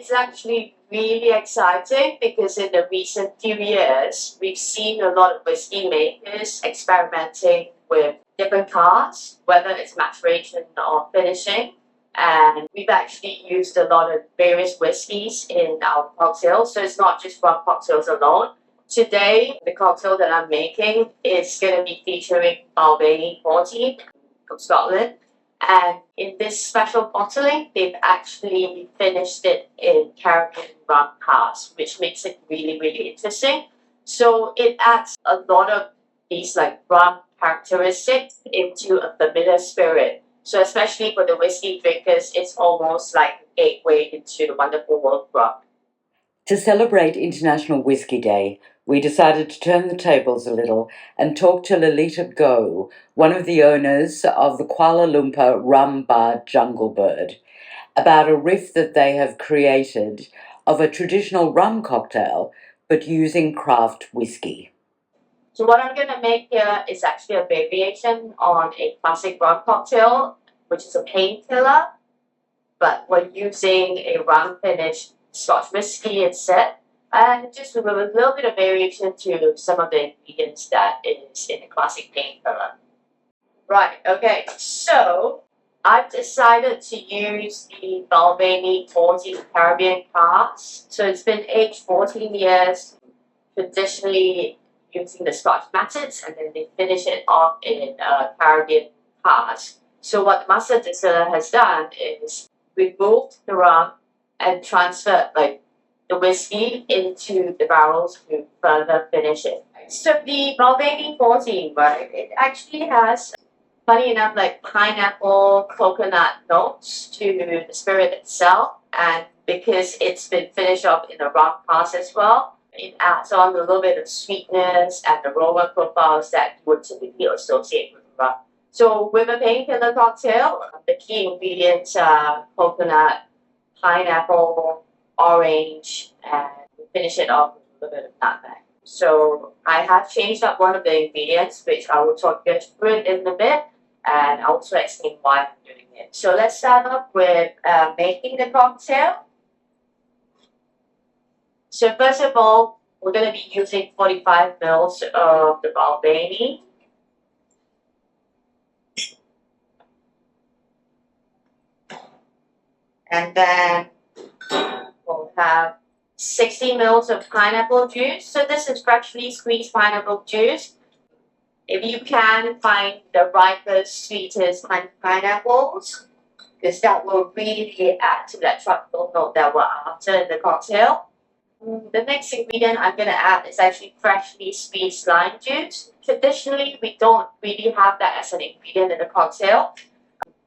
it's actually really exciting because in the recent few years, we've seen a lot of whiskey makers experimenting with different casks, whether it's maturation or finishing. And we've actually used a lot of various whiskies in our cocktails, so it's not just rum cocktails alone. Today, the cocktail that I'm making is going to be featuring Balvenie 14 from Scotland. And in this special bottling, they've actually finished it in Caribbean rum casks, which makes it really, really interesting. So it adds a lot of these like rum characteristics into a familiar spirit. So especially for the whiskey drinkers, it's almost like a gateway into the wonderful world of rum. To celebrate International Whiskey Day, we decided to turn the tables a little and talk to Lolita Goh, one of the owners of the Kuala Lumpur rum bar JungleBird, about a riff that they have created of a traditional rum cocktail, but using craft whiskey. So what I'm going to make here is actually a variation on a classic rum cocktail, which is a painkiller, but we're using a rum-finished Scotch whiskey instead, and just with a little bit of variation to some of the ingredients that is in the classic painkiller. Right, okay, so I've decided to use the Balvenie 14 Caribbean Cask. So it's been aged 14 years, traditionally using the Scotch methods, and then they finish it off in a Caribbean cask. So what the master distiller has done is removed the rum and transferred like the whiskey into the barrels to further finish it. So the Balvenie 14, right, it actually has, funny enough, like pineapple, coconut notes to the spirit itself, and because it's been finished off in a rum cask as well, it adds on a little bit of sweetness and aroma profiles that you would typically associate with rum. So with a painkiller cocktail, the key ingredients are coconut, pineapple, orange, and we finish it off with a little bit of nutmeg. So I have changed up one of the ingredients, which I will talk you through it in a bit, and I'll also explain why I'm doing it. So let's start off with making the cocktail. So first of all, we're going to be using 45 ml of the Balvenie. And then we'll have 60 ml of pineapple juice. So this is freshly squeezed pineapple juice. If you can find the ripest, sweetest pineapples, because that will really add to that tropical note that we're after in the cocktail. The next ingredient I'm going to add is actually freshly squeezed lime juice. Traditionally, we don't really have that as an ingredient in the cocktail,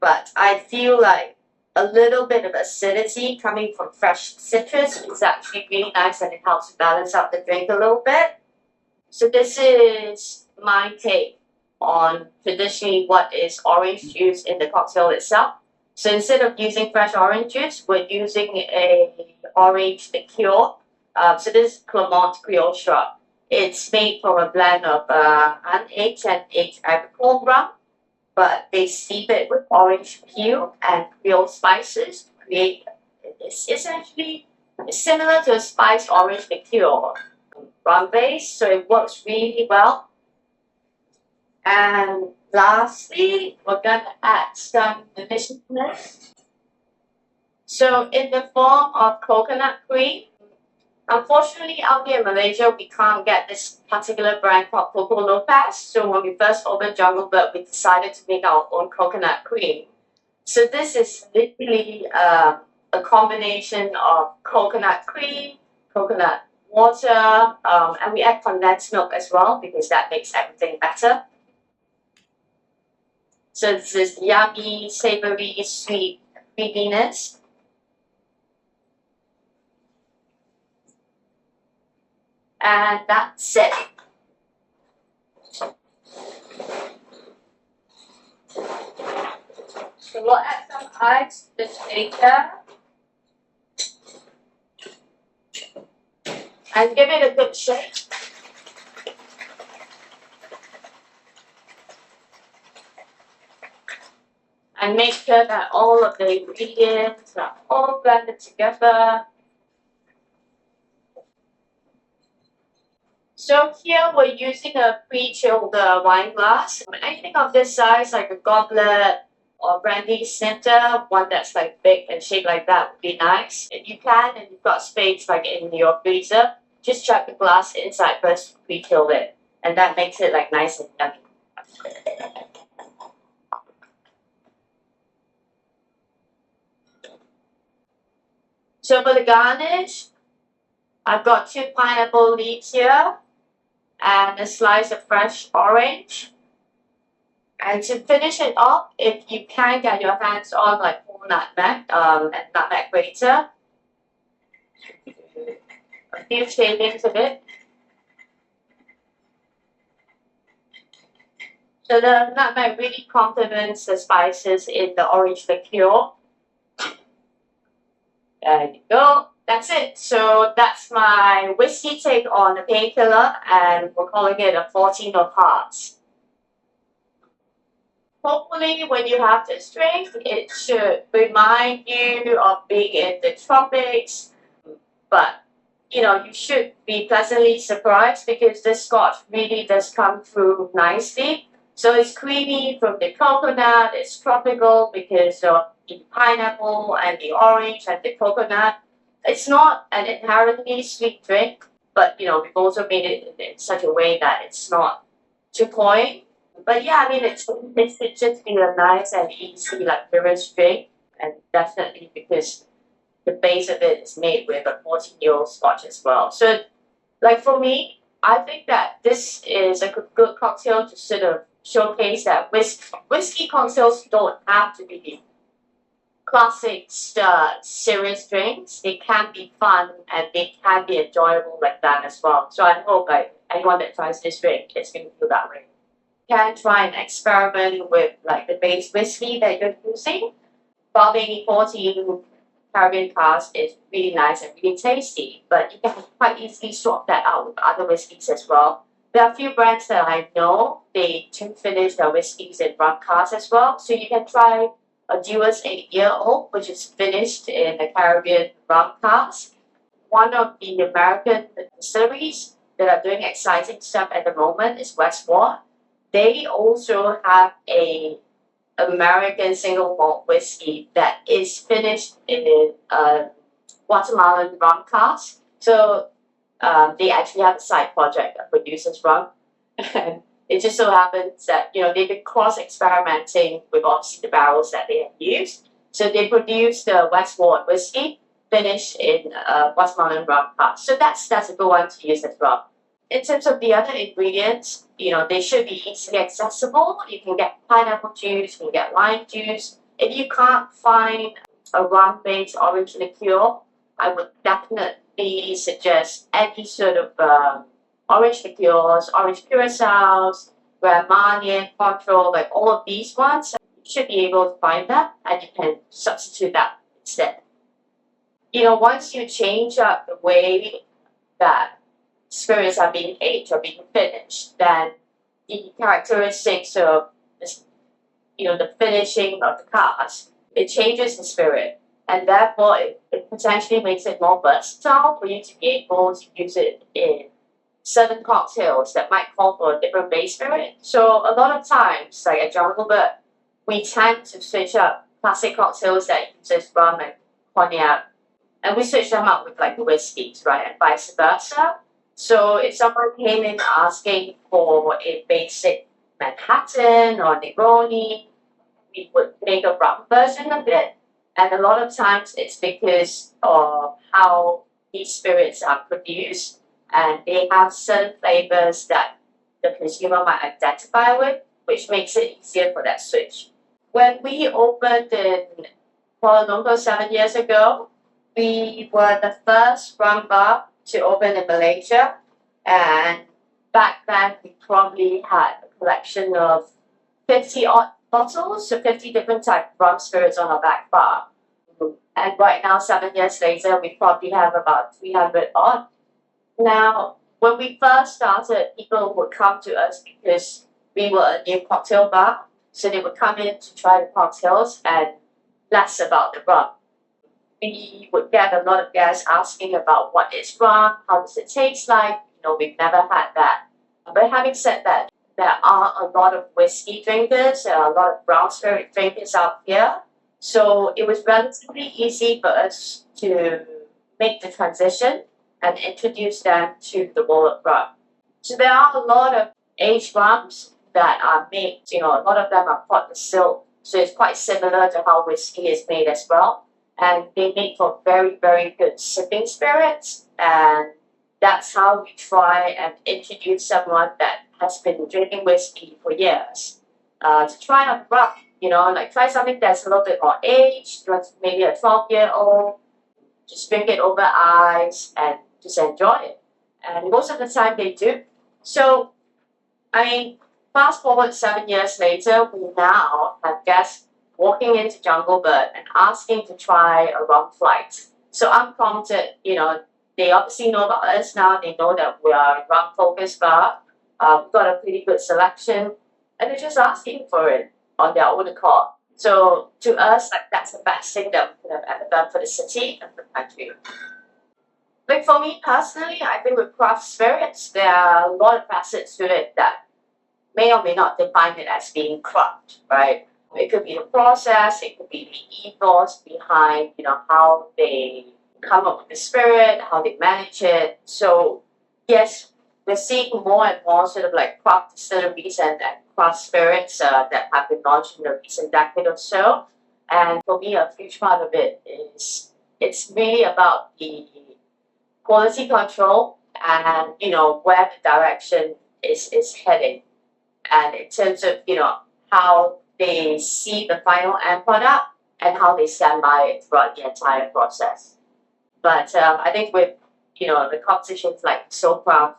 but I feel like a little bit of acidity coming from fresh citrus is actually really nice, and it helps balance out the drink a little bit. So this is my take on traditionally what is orange juice in the cocktail itself. So instead of using fresh orange juice, we're using a orange liqueur. So this is Clermont Creole shrub. It's made from a blend of unaged and aged agricole rum, but they steep it with orange peel and Creole spices to create, it's essentially similar to a spiced orange liqueur, rum-based, so it works really well. And lastly, we're going to add some deliciousness. So in the form of coconut cream. Unfortunately, out here in Malaysia, we can't get this particular brand called Coco Lopez. So when we first opened JungleBird, we decided to make our own coconut cream. So this is literally a combination of coconut cream, coconut water, and we add condensed milk as well because that makes everything better. So this is yummy, savory, sweet creaminess. And that's it. So we'll add some ice to the shaker and give it a good shake. And make sure that all of the ingredients are all blended together So here we're using a pre-chilled wine glass. Anything of this size, like a goblet or brandy center, one that's like big and shaped like that would be nice. If you can and you've got space like in your freezer, just chuck the glass inside first, pre-chill it. And that makes it like nice and yummy. So for the garnish, I've got 2 pineapple leaves here and a slice of fresh orange. And to finish it off, if you can get your hands on like whole nutmeg and nutmeg grater, a few shavings of it. So the nutmeg really complements the spices in the orange liqueur. There you go. That's it. So that's my whiskey take on the Painkiller, and we're calling it a 14 of Hearts. Hopefully, when you have this drink, it should remind you of being in the tropics. But, you should be pleasantly surprised because this scotch really does come through nicely. So it's creamy from the coconut, it's tropical because of the pineapple and the orange and the coconut. It's not an inherently sweet drink, but we've also made it in such a way that it's not too cloying. But yeah, it should just be a nice and easy luxurious drink, and definitely because the base of it is made with a 14-year-old scotch as well. So, for me, I think that this is a good cocktail to sort of showcase that whiskey cocktails don't have to be classic serious drinks. They can be fun and they can be enjoyable like that as well. So I hope anyone that tries this drink is going to feel that way. You can try and experiment with the base whiskey that you're using. Balvenie 14 Caribbean Cask is really nice and really tasty, but you can quite easily swap that out with other whiskeys as well. There are a few brands that I know, they tune finish their whiskeys in rum casks as well. So you can try a Dewar's 8-year-old, which is finished in a Caribbean rum cask. One of the American distilleries that are doing exciting stuff at the moment is Westward. They also have a American single malt whiskey that is finished in a Guatemalan rum cask. So they actually have a side project that produces rum. And it just so happens that, they've been cross-experimenting with obviously the barrels that they have used. So they produced the Westward whiskey finished in a Guatemalan rum cask. So that's a good one to use as well. In terms of the other ingredients, they should be easily accessible. You can get pineapple juice, you can get lime juice. If you can't find a rum-based orange liqueur, I would definitely suggest any sort of orange liqueurs, orange curacao, Grand Marnier, Control, all of these ones. You should be able to find that, and you can substitute that instead. Once you change up the way that spirits are being aged or being finished, then the characteristics of the finishing of the cask, it changes the spirit, and therefore it potentially makes it more versatile for you to be able to use it in certain cocktails that might call for a different base spirit. So a lot of times, like at JungleBird, we tend to switch up classic cocktails that uses rum and cognac, and we switch them up with the whiskeys, right, and vice versa. So if someone came in asking for a basic Manhattan or Negroni, we would make a rum version of it. And a lot of times it's because of how these spirits are produced, and they have certain flavors that the consumer might identify with, which makes it easier for that switch. When we opened in Kuala Lumpur 7 years ago, we were the first rum bar to open in Malaysia, and back then we probably had a collection of 50 odd bottles, so 50 different type of rum spirits on our back bar. And right now, 7 years later, we probably have about 300 odd. Now, when we first started, people would come to us because we were a new cocktail bar, so they would come in to try the cocktails and less about the rum. We would get a lot of guests asking about what is rum, how does it taste like, we've never had that. But having said that, there are a lot of whiskey drinkers, there are a lot of brown spirit drinkers out here. So it was relatively easy for us to make the transition and introduce them to the world of rum. So there are a lot of aged rums that are made, a lot of them are pot distilled. So it's quite similar to how whiskey is made as well. And they make for very, very good sipping spirits. And that's how we try and introduce someone that has been drinking whiskey for years to try out rum. Try something that's a little bit more aged, maybe a 12-year-old. Just drink it over ice and just enjoy it. And most of the time they do. So, fast forward 7 years later, we now have guests walking into JungleBird and asking to try a rum flight. So I'm prompted, they obviously know about us now. They know that we are a rum-focused bar. We've got a pretty good selection. And they're just asking for it on their own accord. So to us, that's the best thing that we could have ever done for the city and for the country. For me personally, I think with craft spirits, there are a lot of facets to it that may or may not define it as being craft, right? It could be the process, it could be the ethos behind, how they come up with the spirit, how they manage it. So yes, we're seeing more and more sort of craft distilleries and craft spirits that have been launched in the recent decade or so. And for me, a huge part of it is it's really about the quality control and, where the direction is heading. And in terms of, how they see the final end product and how they stand by it throughout the entire process. But I think with, the competitions like SoCraft,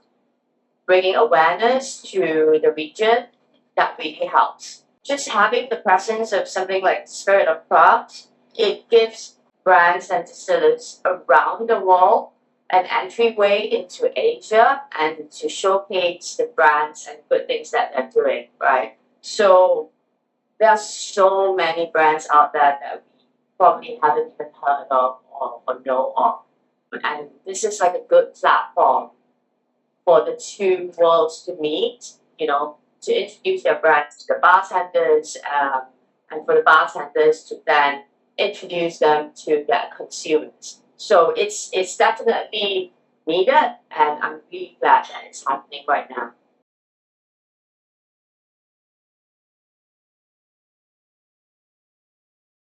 bringing awareness to the region, that really helps. Just having the presence of something like the Spirit of Craft, it gives brands and distillers around the world an entryway into Asia and to showcase the brands and good things that they're doing, right? So there are so many brands out there that we probably haven't even heard of or know of. And this is like a good platform for the two worlds to meet, to introduce their brands to the bartenders, and for the bartenders to then introduce them to their consumers. So it's definitely needed, and I'm really glad that it's happening right now.